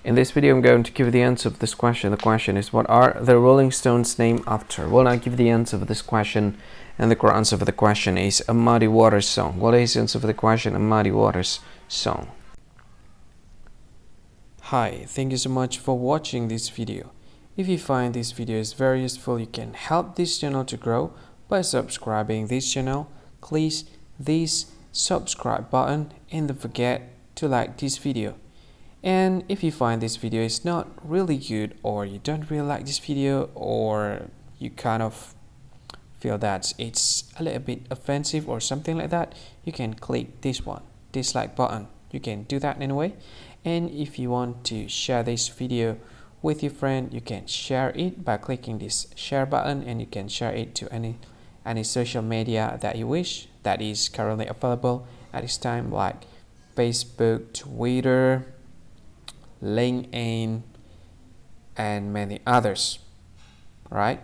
In this video, I'm going to give the answer of this question. The question is, what are the Rolling Stones named after? Well, I'll give the answer of this question, and the correct answer for the question is A Muddy Waters Song. What is the answer for the question? A Muddy Waters Song. Hi, thank you so much for watching this video. If you find this video is very useful, you can help this channel to grow by subscribing this channel. Please this subscribe button and don't forget to like this video. And if you find this video is not really good, or you don't really like this video, or you kind of feel that it's a little bit offensive or something like that, you can click this one, dislike button. You can do that anyway. And if you want to share this video with your friend, you can share it by clicking this share button, and you can share it to any social media that you wish that is currently available at this time, like Facebook, Twitter, LinkedIn, and many others, right?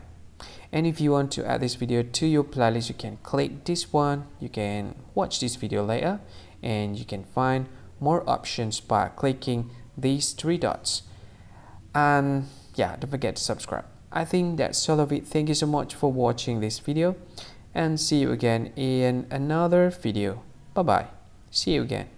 And if you want to add this video to your playlist, you can click this one. You can watch this video later, and you can find more options by clicking these three dots. And yeah, don't forget to subscribe. I think that's all of it. Thank you so much for watching this video, and see you again in another video. Bye bye. See you again.